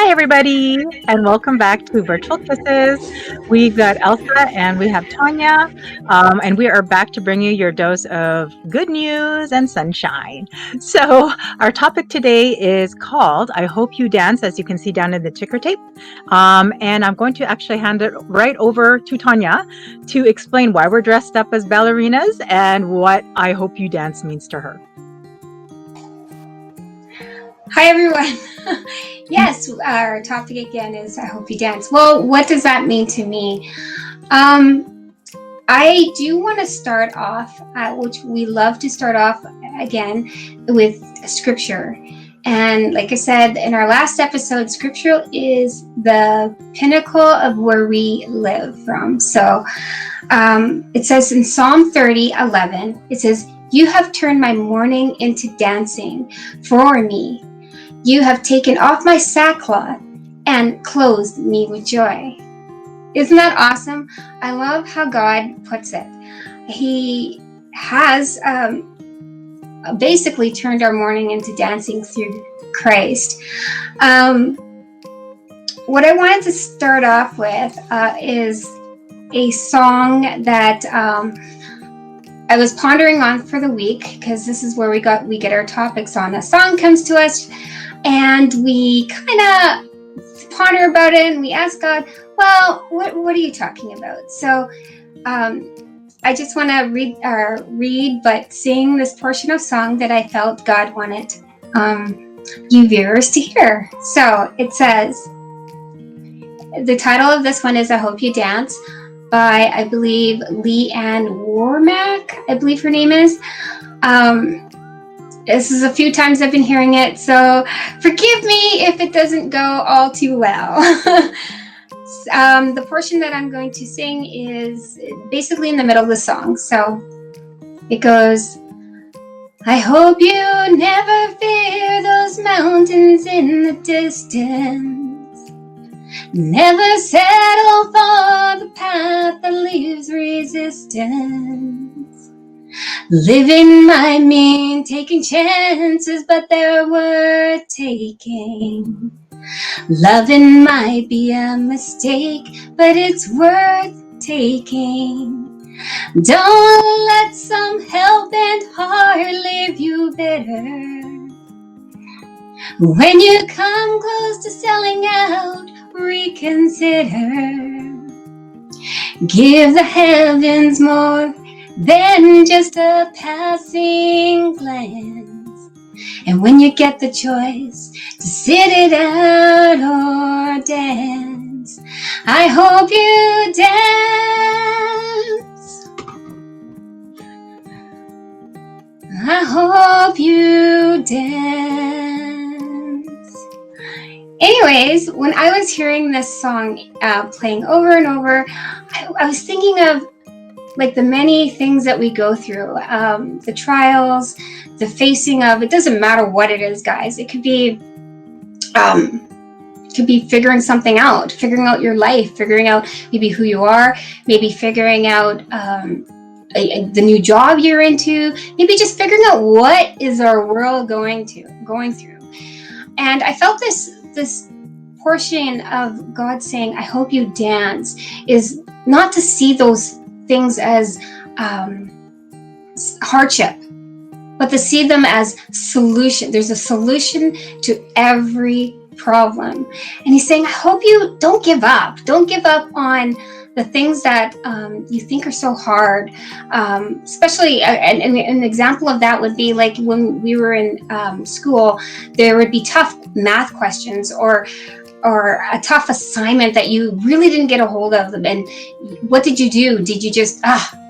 Hi, everybody, and welcome back to Virtual Kisses. We've got Elsa and we have Tanya, and we are back to bring you your dose of good news and sunshine. So, our topic today is called I Hope You Dance, as you can see down in the ticker tape. And I'm going to actually hand it right over to Tanya to explain why we're dressed up as ballerinas and what I Hope You Dance means to her. Hi, everyone. Yes, our topic again is I Hope You Dance. Well, what does that mean to me? I do want to start off, which we love to start off again, with scripture. And like I said in our last episode, scripture is the pinnacle of where we live from. So it says in Psalm 30:11, it says, "You have turned my mourning into dancing for me. You have taken off my sackcloth and clothed me with joy." Isn't that awesome? I love how God puts it. He has basically turned our mourning into dancing through Christ. What I wanted to start off with is a song that I was pondering on for the week, because this is where we get our topics on. A song comes to us and we kind of ponder about it and we ask God, well, what are you talking about? So I just want to read but sing this portion of song that I felt God wanted you viewers to hear. So it says, the title of this one is I Hope You Dance, by, I believe, Lee Ann Warmack, I believe her name is. This is a few times I've been hearing it, so forgive me if it doesn't go all too well. The portion that I'm going to sing is basically in the middle of the song. So it goes, "I hope you never fear those mountains in the distance. Never settle for the path that leaves resistance. Living might mean taking chances, but they're worth taking. Loving might be a mistake, but it's worth taking. Don't let some hell-bent heart leave you bitter. When you come close to selling out, reconsider. Give the heavens more than just a passing glance. And when you get the choice to sit it out or dance, I hope you dance. I hope you dance." Anyways, when I was hearing this song playing over and over, I was thinking of like the many things that we go through, the trials, the facing of, it doesn't matter what it is, guys. It could be figuring something out, figuring out your life, figuring out maybe who you are, maybe figuring out the new job you're into, maybe just figuring out what is our world going through. And I felt this portion of God saying, I hope you dance, is not to see those things as hardship, but to see them as solution. There's a solution to every problem. And he's saying, I hope you don't give up. Don't give up on the things that you think are so hard. Especially, an example of that would be like when we were in school, there would be tough math questions or a tough assignment that you really didn't get a hold of them. And what did you do? Did you just,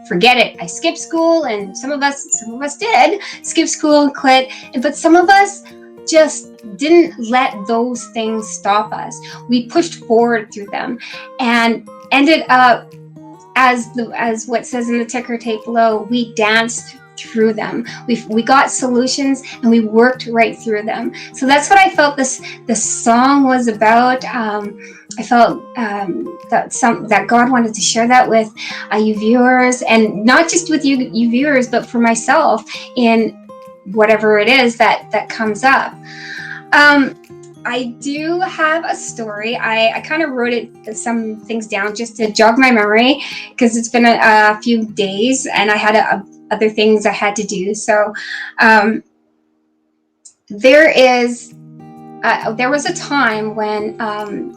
forget it? I skipped school, and some of us did skip school and quit. But some of us just didn't let those things stop us. We pushed forward through them and ended up, as what says in the ticker tape below, we danced through them. We got solutions and we worked right through them. So that's what I felt this song was about. I felt that God wanted to share that with you viewers, and not just with you viewers, but for myself in whatever it is that comes up. I do have a story. I kind of wrote some things down just to jog my memory, because it's been a few days and I had other things I had to do. So there was a time when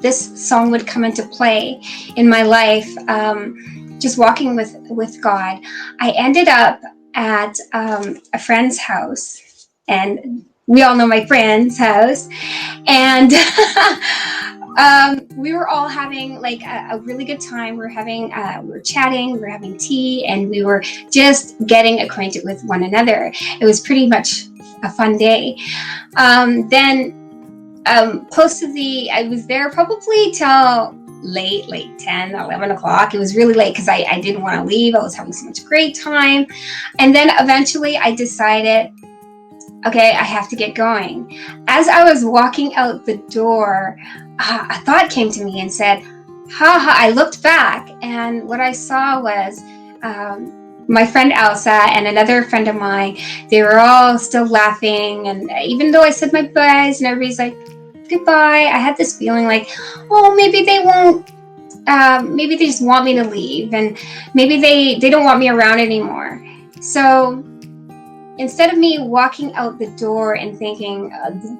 this song would come into play in my life. Just walking with God, I ended up at a friend's house, and we all know my friend's house, and we were all having like a really good time. We were chatting, we were having tea, and we were just getting acquainted with one another. It was pretty much a fun day. Then close to I was there probably till late, like 10, 11 o'clock. It was really late because I didn't want to leave. I was having so much great time. And then eventually I decided, okay, I have to get going. As I was walking out the door, a thought came to me and said, haha. I looked back, and what I saw was my friend Elsa and another friend of mine. They were all still laughing, and even though I said my goodbyes and everybody's like, goodbye, I had this feeling like, oh, maybe they won't, maybe they just want me to leave, and maybe they don't want me around anymore. So instead of me walking out the door and thinking,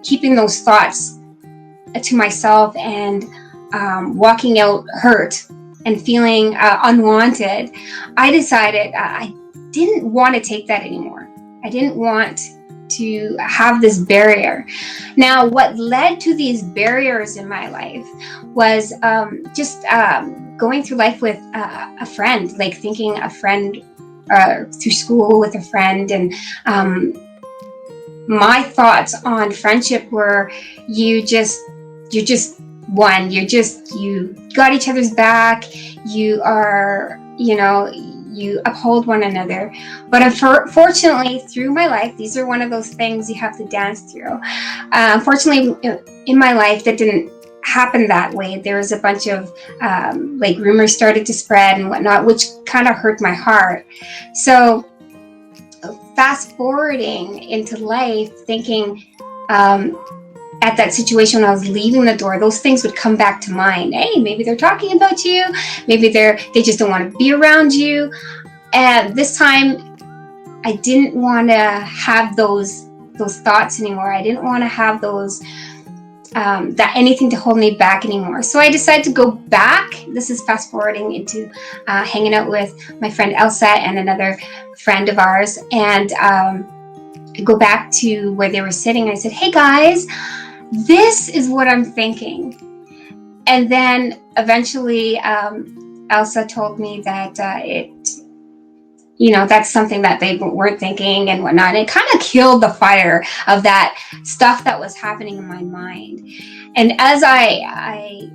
keeping those thoughts to myself and walking out hurt and feeling unwanted, I decided I didn't want to take that anymore. I didn't want to have this barrier. Now, what led to these barriers in my life was just going through life with a friend, like thinking a friend through school with a friend. And my thoughts on friendship were, you're just one. You got each other's back. You are, you uphold one another. But unfortunately, through my life, these are one of those things you have to dance through. Unfortunately, in my life, that didn't happen that way. There was a bunch of like rumors started to spread and whatnot, which kind of hurt my heart. So fast forwarding into life, thinking at that situation when I was leaving the door, those things would come back to mind. Hey, maybe they're talking about you. Maybe they just don't want to be around you. And this time, I didn't want to have those thoughts anymore. I didn't want to have those that anything to hold me back anymore. So I decided to go back. This is fast forwarding into hanging out with my friend Elsa and another friend of ours, and go back to where they were sitting. I said, hey guys, this is what I'm thinking. And then eventually Elsa told me that that's something that they weren't thinking and whatnot. And it kind of killed the fire of that stuff that was happening in my mind. And as I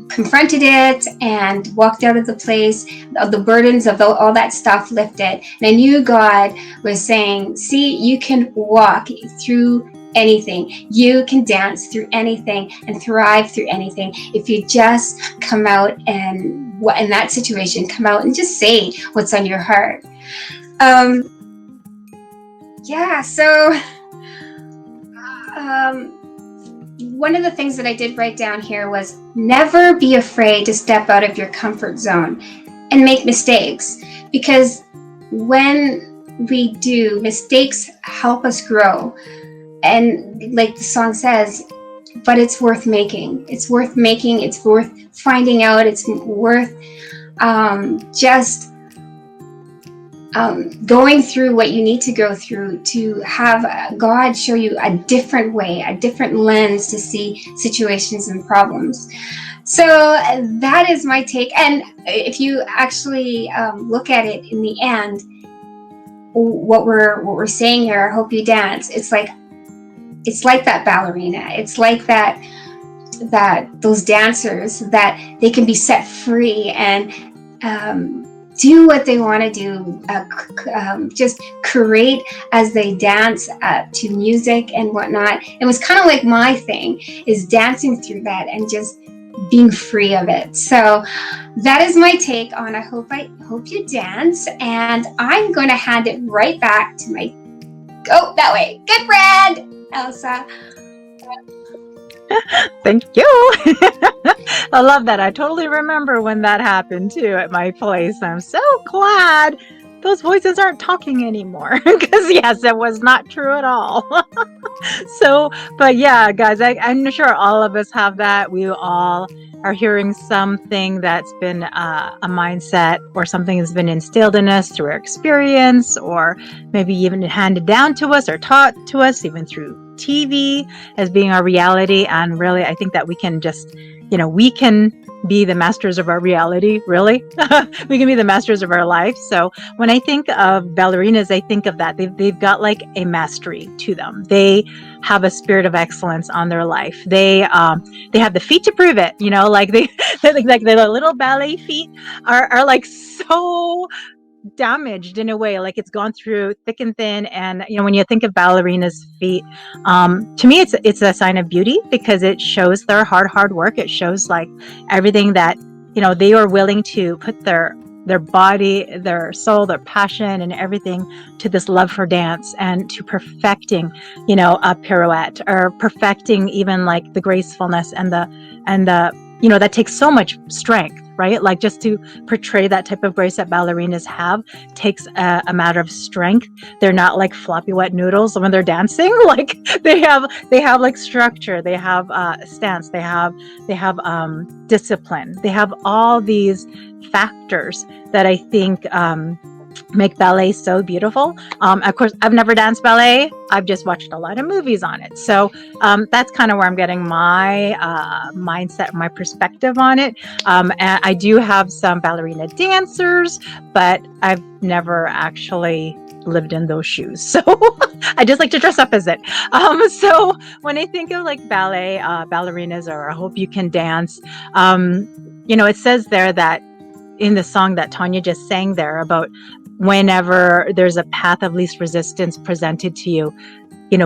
confronted it and walked out of the place, the burdens of all that stuff lifted. And I knew God was saying, see, you can walk through anything. You can dance through anything and thrive through anything if you just come out and, in that situation, come out and just say what's on your heart. So one of the things that I did write down here was, never be afraid to step out of your comfort zone and make mistakes, because when we do, mistakes help us grow. And like the song says, but it's worth making. It's worth making. It's worth finding out. It's worth going through what you need to go through to have God show you a different way, a different lens to see situations and problems. So that is my take. And if you actually look at it in the end, what we're saying here, I hope you dance. It's like that ballerina. It's like that those dancers, that they can be set free and do what they want to do, just create as they dance to music and whatnot. It was kind of like my thing, is dancing through that and just being free of it. So that is my take on I hope you dance. And I'm going to hand it right back to my, that way, good friend, Elsa. Thank you. I love that. I totally remember when that happened too at my place. I'm so glad those voices aren't talking anymore because yes, it was not true at all. So, but yeah, guys, I'm sure all of us have that. We all are hearing something that's been a mindset or something that's been instilled in us through our experience, or maybe even handed down to us or taught to us, even through TV as being our reality. And really, I think that we can just, we can be the masters of our reality, really. We can be the masters of our life. So when I think of ballerinas, I think of that. They've got like a mastery to them. They have a spirit of excellence on their life. They have the feet to prove it, like like the little ballet feet are like so damaged in a way, like it's gone through thick and thin. And when you think of ballerinas' feet, to me it's a sign of beauty, because it shows their hard work. It shows like everything that they are willing to put their body, their soul, their passion, and everything to this love for dance, and to perfecting a pirouette, or perfecting even like the gracefulness and the that takes so much strength, right? Like just to portray that type of grace that ballerinas have takes a matter of strength. They're not like floppy wet noodles when they're dancing. Like they have like structure. They have stance. They have discipline. They have all these factors that I think make ballet so beautiful. Of course, I've never danced ballet. I've just watched a lot of movies on it. So that's kind of where I'm getting my mindset, my perspective on it. And I do have some ballerina dancers, but I've never actually lived in those shoes. So I just like to dress up as it. So when I think of like ballet, ballerinas, or I hope you can dance, it says there that in the song that Tanya just sang there about whenever there's a path of least resistance presented to you,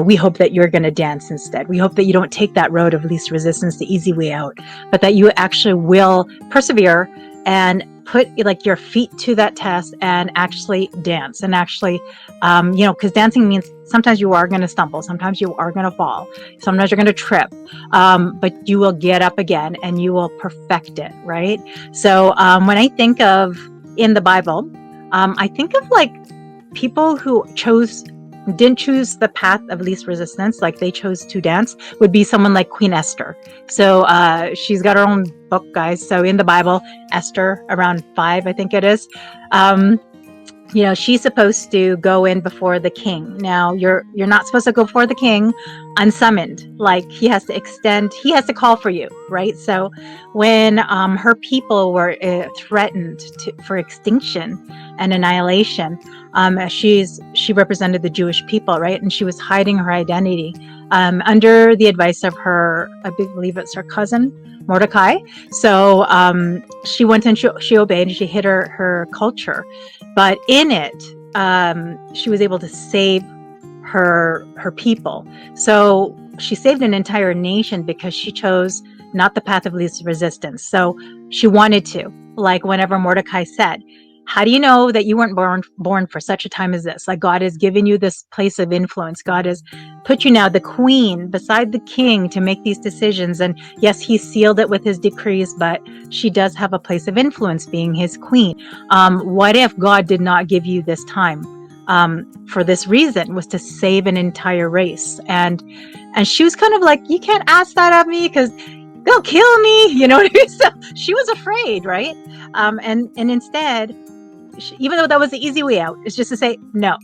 we hope that you're going to dance instead. We hope that you don't take that road of least resistance, the easy way out, but that you actually will persevere and put like your feet to that test and actually dance. And actually, because dancing means sometimes you are going to stumble, sometimes you are going to fall, sometimes you're going to trip, but you will get up again and you will perfect it, right? So when I think of in the Bible, I think of like people who didn't choose the path of least resistance, like they chose to dance, would be someone like Queen Esther. So she's got her own book, guys. So in the Bible, Esther, around 5, I think it is. She's supposed to go in before the king. Now you're not supposed to go before the king unsummoned. Like he has to call for you, right? So when her people were threatened for extinction and annihilation, she represented the Jewish people, right? And she was hiding her identity under the advice of her, I believe it's her cousin, Mordecai. So she went and she obeyed, and she hid her culture. But in it, she was able to save her people. So she saved an entire nation because she chose not the path of least resistance. So she wanted to, like whenever Mordecai said, how do you know that you weren't born for such a time as this? Like God has given you this place of influence. God has put you now the queen beside the king to make these decisions. And yes, he sealed it with his decrees, but she does have a place of influence being his queen. What if God did not give you this time for this reason, was to save an entire race? And she was kind of like, you can't ask that of me because they'll kill me. You know what I mean? So she was afraid, right? And instead, even though that was the easy way out, it's just to say, no,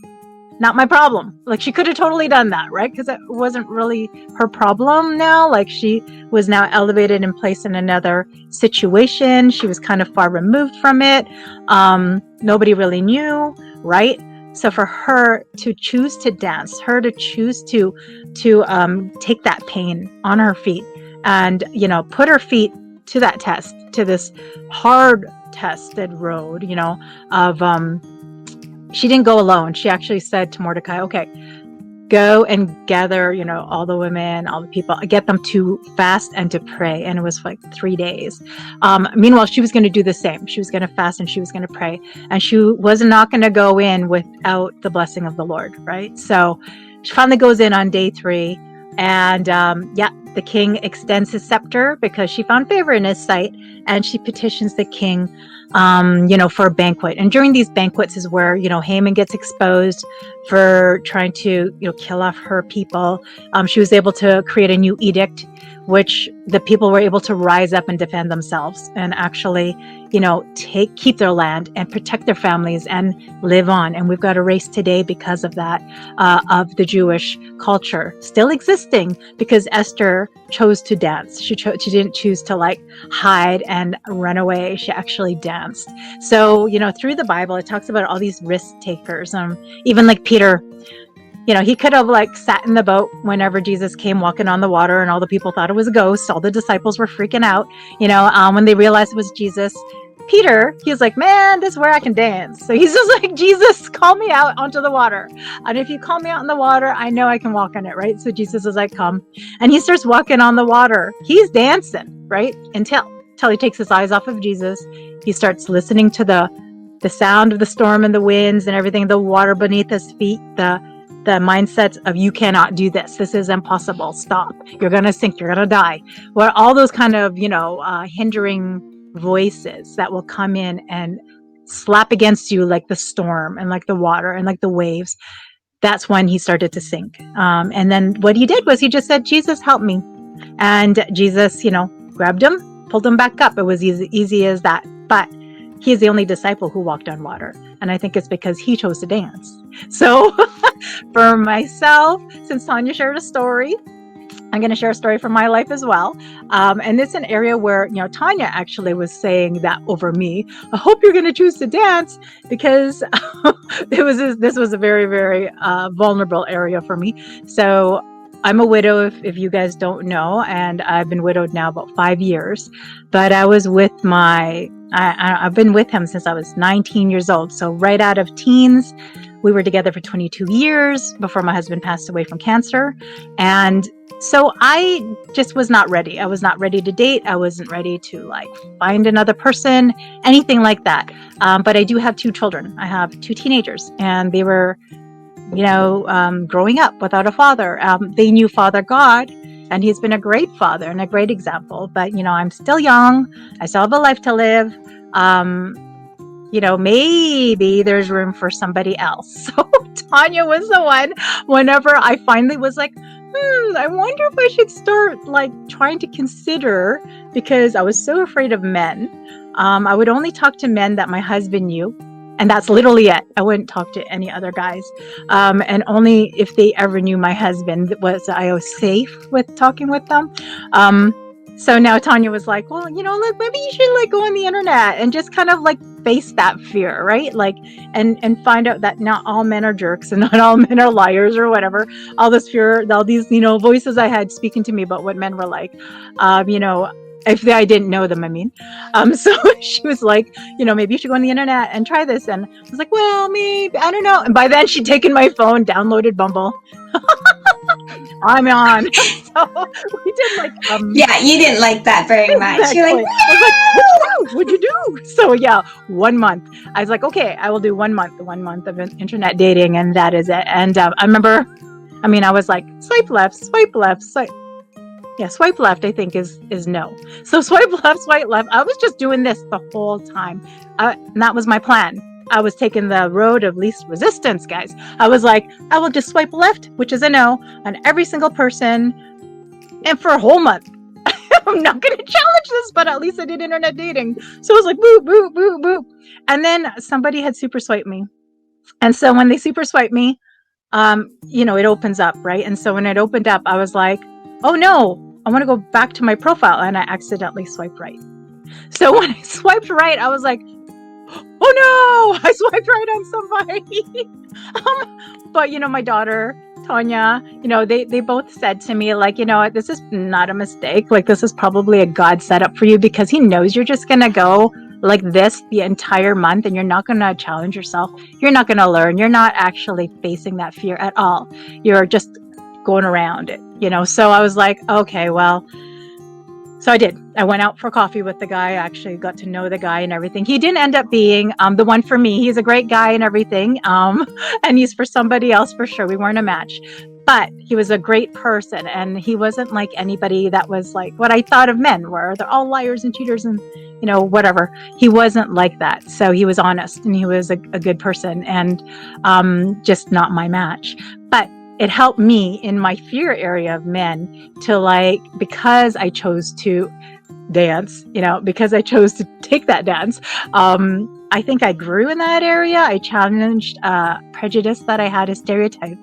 not my problem. Like she could have totally done that, right? Because it wasn't really her problem now. Like she was now elevated and placed in another situation. She was kind of far removed from it. Nobody really knew, right? So for her to choose to dance, her to choose to take that pain on her feet and, put her feet to that test, to this hard tested road, of she didn't go alone. She actually said to Mordecai, okay, go and gather, all the women, all the people, get them to fast and to pray. And it was like 3 days. Meanwhile, she was going to do the same. She was going to fast and she was going to pray, and she was not going to go in without the blessing of the Lord, right? So she finally goes in on day 3, And the king extends his scepter because she found favor in his sight, and she petitions the king, for a banquet. And during these banquets is where, Haman gets exposed for trying to, kill off her people. She was able to create a new edict, which the people were able to rise up and defend themselves and actually, keep their land and protect their families and live on. And we've got a race today because of that, of the Jewish culture still existing, because Esther chose to dance. She didn't choose to hide and run away. She actually danced. So, through the Bible, it talks about all these risk takers. Even like Peter, he could have sat in the boat whenever Jesus came walking on the water and all the people thought it was a ghost. All the disciples were freaking out, when they realized it was Jesus. Peter, he was like, man, this is where I can dance. So he's just like, Jesus, call me out onto the water. And if you call me out in the water, I know I can walk on it, right? So Jesus is like, come. And he starts walking on the water. He's dancing, right? Until he takes his eyes off of Jesus. He starts listening to the sound of the storm and the winds and everything, the water beneath his feet, the mindset of, you cannot do this. This is impossible. Stop. You're going to sink. You're going to die. Well, all those kind of, hindering voices that will come in and slap against you like the storm and like the water and like the waves. That's when he started to sink. And then what he did was he just said, Jesus, help me. And Jesus, grabbed him, pulled him back up. It was easy as that. But he's the only disciple who walked on water. And I think it's because he chose to dance. So for myself, since Tanya shared a story, I'm going to share a story from my life as well. And it's an area where, Tanya actually was saying that over me. I hope you're going to choose to dance, because this was a very, very vulnerable area for me. So I'm a widow, if you guys don't know, and I've been widowed now about 5 years. But I was with I've been with him since I was 19 years old. So right out of teens, we were together for 22 years before my husband passed away from cancer. And so I just was not ready. I was not ready to date. I wasn't ready to find another person, anything like that. But I do have 2 children. I have 2 teenagers, and they were, growing up without a father. They knew Father God, and he's been a great father and a great example. But, I'm still young. I still have a life to live. Maybe there's room for somebody else. So Tanya was the one, whenever I finally was like, I wonder if I should start trying to consider, because I was so afraid of men. I would only talk to men that my husband knew. And that's literally it. I wouldn't talk to any other guys. And only if they ever knew my husband was I was safe with talking with them. So now Tanya was like, well, maybe you should go on the internet and just kind of face that fear, right? And find out that not all men are jerks and not all men are liars or whatever. All this fear, all these, voices I had speaking to me about what men were like, if I didn't know them, I mean. So she was like, maybe you should go on the internet and try this. And I was like, well, maybe, I don't know. And by then she'd taken my phone, downloaded Bumble. I'm on. So we did yeah, you didn't like that very much. Exactly. You're like, what'd you do? So yeah, 1 month. I was like, okay, I will do 1 month of internet dating, and that is it. And I remember, I was like, swipe left, swipe left, swipe. Yeah, swipe left, I think is no. So swipe left, swipe left. I was just doing this the whole time. And that was my plan. I was taking the road of least resistance, guys. I was like, I will just swipe left, which is a no, on every single person, and for a whole month. I'm not going to challenge this, but at least I did internet dating. So I was like, boop, boop, boop, boop. And then somebody had super swiped me. And so when they super swiped me, it opens up, right? And so when it opened up, I was like, oh no, I want to go back to my profile. And I accidentally swiped right. So when I swiped right, I was like, oh no, I swiped right on somebody. But my daughter, Tanya, they both said to me, this is not a mistake. This is probably a God setup for you, because he knows you're just going to go like this the entire month, and you're not going to challenge yourself. You're not going to learn. You're not actually facing that fear at all. You're just going around it, So I was like, okay, well, so I did. I went out for coffee with the guy. I actually got to know the guy and everything. He didn't end up being the one for me. He's a great guy and everything. And he's for somebody else for sure. We weren't a match. but he was a great person, and he wasn't like anybody that was like what I thought of men, where they're all liars and cheaters and whatever. He wasn't like that. So he was honest, and he was a good person, and just not my match. But it helped me in my fear area of men to, like, because I chose to dance, because I chose to take that dance. I think I grew in that area. I challenged prejudice that I had, a stereotype.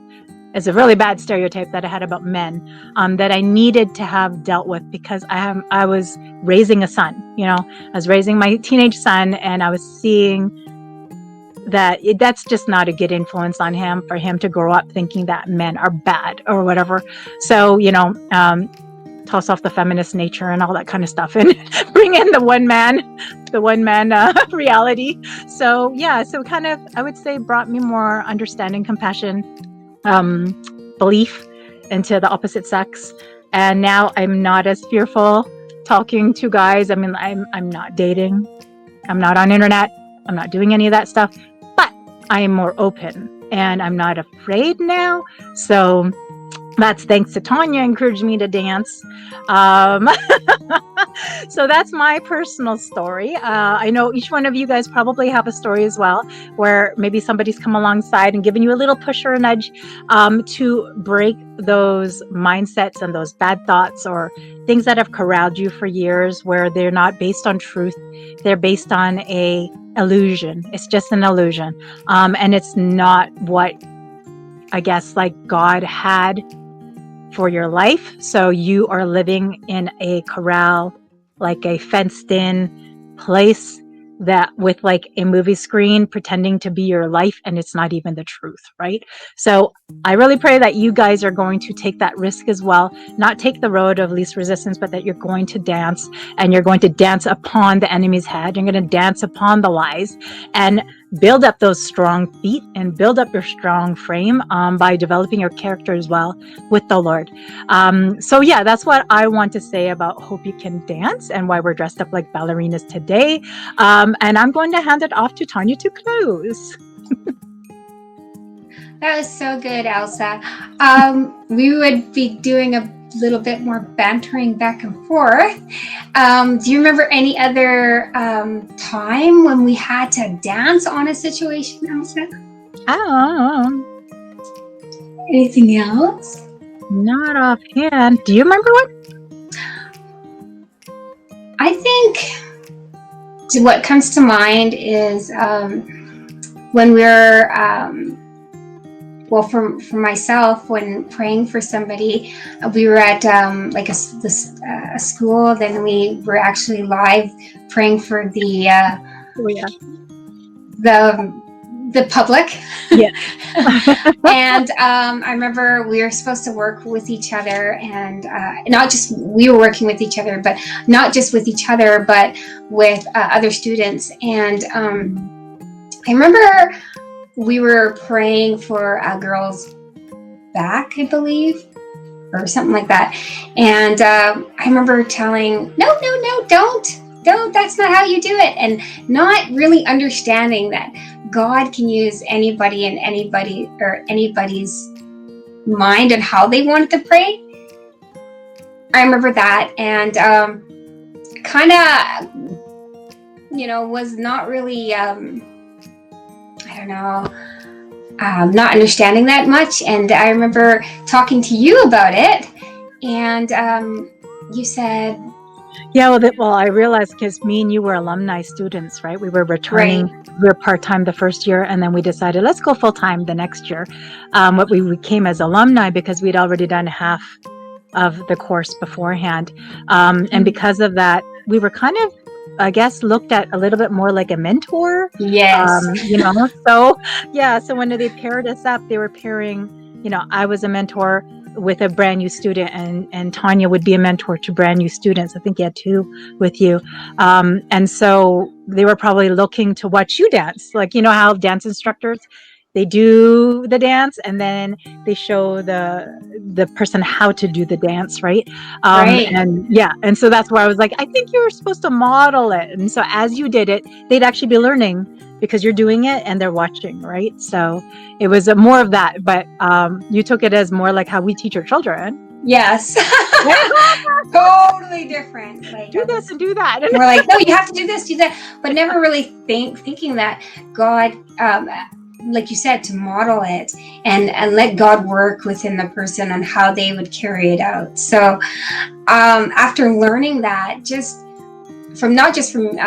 It's a really bad stereotype that I had about men, that I needed to have dealt with, because I was raising a son. I was raising my teenage son, and I was seeing that that's just not a good influence on him, for him to grow up thinking that men are bad or whatever. So, toss off the feminist nature and all that kind of stuff, and bring in the one man reality. So yeah, so kind of, I would say, brought me more understanding, compassion, belief into the opposite sex. And now I'm not as fearful talking to guys. I mean, I'm not dating, I'm not on internet, I'm not doing any of that stuff, but I am more open, and I'm not afraid now. So that's thanks to Tanya encouraged me to dance. So that's my personal story. I know each one of you guys probably have a story as well, where maybe somebody's come alongside and given you a little push or a nudge to break those mindsets and those bad thoughts, or things that have corralled you for years, where they're not based on truth. They're based on a illusion. It's just an illusion. And it's not what, I guess, like, God had for your life. So you are living in a corral, like a fenced in place, that with like a movie screen pretending to be your life, and it's not even the truth, right? So I really pray that you guys are going to take that risk as well, not take the road of least resistance, but that you're going to dance, and you're going to dance upon the enemy's head. You're going to dance upon the lies, and build up those strong feet, and build up your strong frame by developing your character as well with the Lord. So yeah, that's what I want to say about Hope You Can Dance, and why we're dressed up like ballerinas today. And I'm going to hand it off to Tanya to close. That was so good, Elsa. We would be doing a little bit more bantering back and forth. Do you remember any other time when we had to dance on a situation, Elsa? Anything else? Not offhand. Do you remember one? I think what comes to mind is when we're well, for myself, when praying for somebody, we were at like a school. Then we were actually live praying for the the public. Yeah. And I remember we were supposed to work with each other, and not just we were working with each other, but not just with each other, but with other students. And I remember we were praying for a girl's back, I believe, or something like that. And I remember telling, no, don't, that's not how you do it. And not really understanding that God can use anybody and anybody's mind and how they wanted to pray. I remember that, and kind of, was not really, I don't know, not understanding that much. And I remember talking to you about it, and you said, yeah, well, I realized, because me and you were alumni students, right? We were returning, right. We were part-time the first year, and then we decided, let's go full-time the next year. What we came as alumni, because we'd already done half of the course beforehand. And because of that, we were kind of, I guess, looked at a little bit more like a mentor. Yes. So yeah, so when they paired us up, they were pairing, I was a mentor with a brand new student, and Tanya would be a mentor to brand new students. I think you had two with you. And so they were probably looking to watch you dance. Like, how dance instructors, they do the dance, and then they show the person how to do the dance, right? Right. And yeah, and so that's where I was like, I think you were supposed to model it. And so as you did it, they'd actually be learning because you're doing it and they're watching, right? So it was more of that, but you took it as more like how we teach our children. Yes. Totally different. Like, do this and do that. We're like, no, you have to do this, do that, but never really thinking that God, like you said, to model it and let God work within the person on how they would carry it out. So after learning that, just from not just from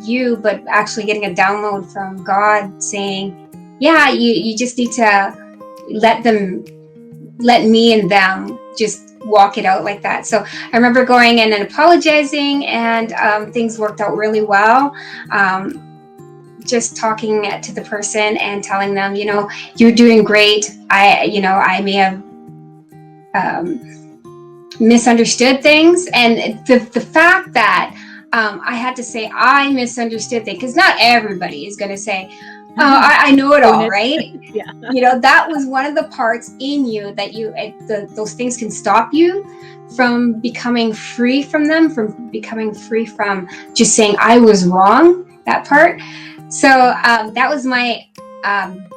you, but actually getting a download from God saying, yeah, you just need to let me and them just walk it out like that. So I remember going in and apologizing, and things worked out really well. Just talking to the person and telling them, you're doing great. I may have misunderstood things, and the fact that I had to say I misunderstood things, because not everybody is going to say, oh, I know it all, right? Yeah. That was one of the parts in you that those things can stop you from becoming free from them, from becoming free from just saying I was wrong, that part. So that was my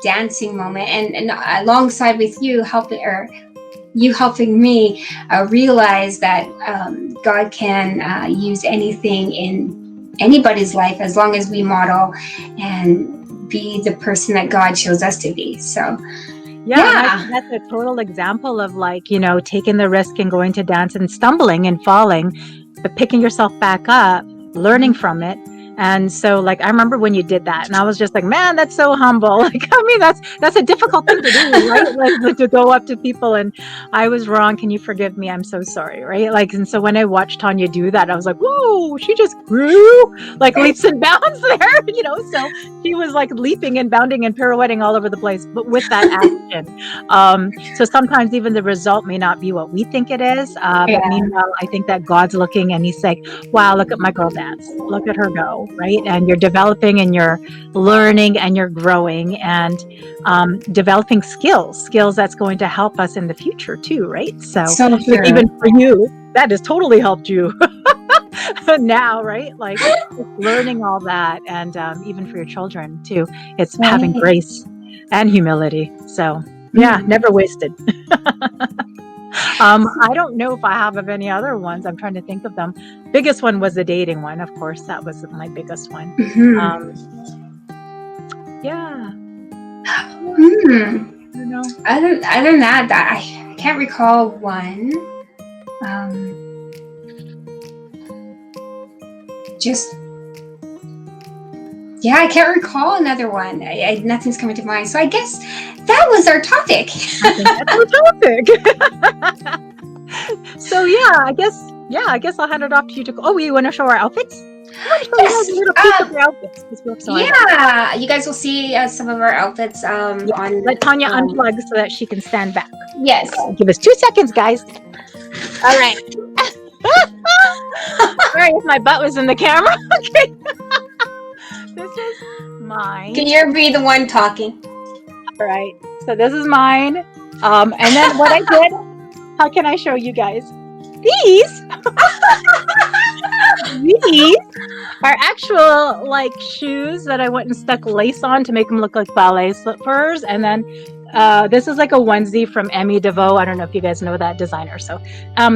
dancing moment, and alongside with you helping me realize that God can use anything in anybody's life as long as we model and be the person that God shows us to be. So yeah. That's a total example of taking the risk and going to dance and stumbling and falling, but picking yourself back up, learning from it. And so I remember when you did that, and I was just like, man, that's so humble. That's a difficult thing to do, right? To go up to people and I was wrong. Can you forgive me? I'm so sorry. Right. And so when I watched Tanya do that, I was like, whoa, she just grew leaps and bounds there, so she was leaping and bounding and pirouetting all over the place, but with that action. So sometimes even the result may not be what we think it is. But meanwhile, I think that God's looking and he's like, wow, look at my girl dance. Look at her go. Right. And you're developing and you're learning and you're growing and developing skills that's going to help us in the future too. Right. So even for you, that has totally helped you now. Right. Learning all that, and even for your children too. It's having grace and humility. So never wasted. I don't know if I have of any other ones. I'm trying to think of them. Biggest one was the dating one, of course. That was my biggest one. Yeah. I don't know. Other than that, I can't recall one. I can't recall another one. Nothing's coming to mind. So I guess that was our topic. I think that's our topic. So I guess I'll hand it off to you to go. Oh, you want to show our outfits? Yes. You guys will see some of our outfits on. Let Tanya unplug so that she can stand back. Yes. Give us 2 seconds, guys. All right. Sorry if my butt was in the camera. Okay. This is mine. Can you be the one talking? All right. So this is mine. And then what I did, how can I show you guys? These are actual shoes that I went and stuck lace on to make them look like ballet slippers. And then this is a onesie from Emmy DeVoe. I don't know if you guys know that designer. So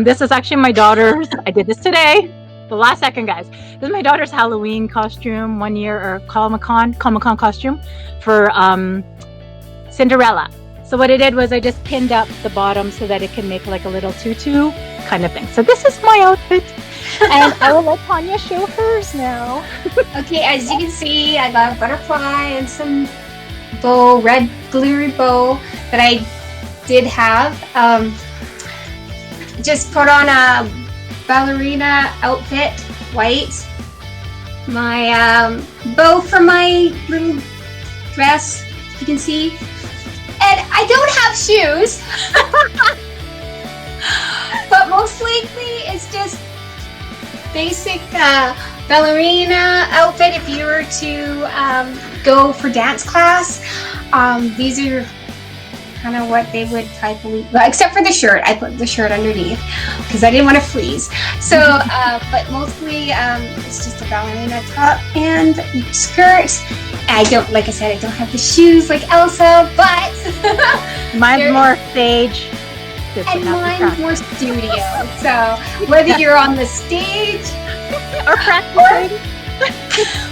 this is actually my daughter's. I did this today. The last second, guys. This is my daughter's Halloween costume 1 year, or Comic-Con costume for Cinderella. So what I did was I just pinned up the bottom so that it can make a little tutu kind of thing. So this is my outfit. And I will let Tanya show hers now. Okay, as you can see, I got a butterfly and some red glittery bow that I did have. Just put on a ballerina outfit, white. My bow for my little dress, you can see. And I don't have shoes. But most likely it's just basic ballerina outfit if you were to go for dance class. These are kind of what they would type, except for the shirt. I put the shirt underneath because I didn't want to freeze. So, but mostly it's just a ballerina top and skirt I don't, like I said, I don't have the shoes like Elsa, but Mine's more stage. And mine's more studio. So whether you're on the stage or practicing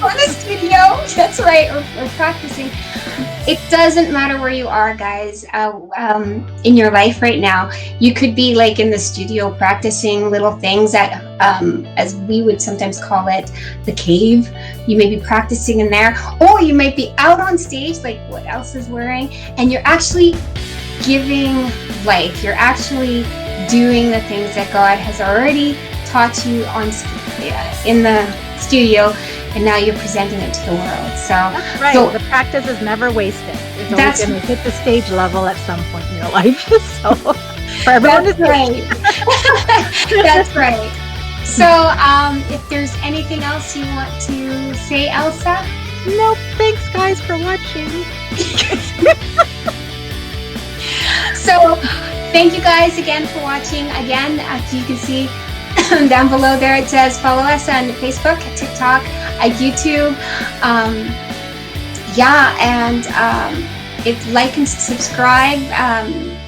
or the studio, that's right, or practicing. It doesn't matter where you are, guys, in your life right now. You could be like in the studio practicing little things at, as we would sometimes call it, the cave. You may be practicing in there, or you might be out on stage like what Elsa's wearing, and you're actually giving life. You're actually doing the things that God has already taught you in the studio, and now you're presenting it to the world. So that's right. So, the practice is never wasted. It's always going to hit the stage level at some point in your life. So for everyone, that's right. That's right. So if there's anything else you want to say, Elsa? Nope. Thanks, guys, for watching. So thank you guys again for watching. Again, as you can see down below there, it says follow us on Facebook, TikTok, YouTube. If like and subscribe.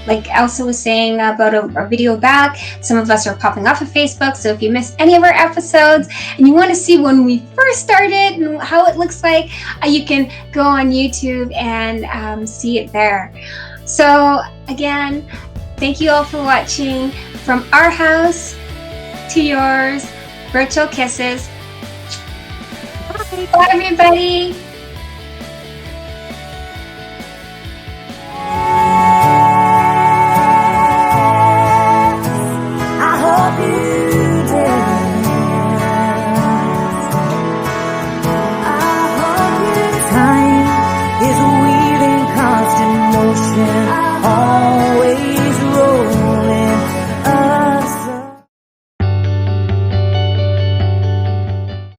Like Elsa was saying about a video back, some of us are popping off of Facebook, so if you missed any of our episodes and you want to see when we first started and how it looks like, you can go on YouTube and see it there. So again, thank you all for watching. From our house to yours, virtual kisses. Bye everybody. Is a weaving constant motion.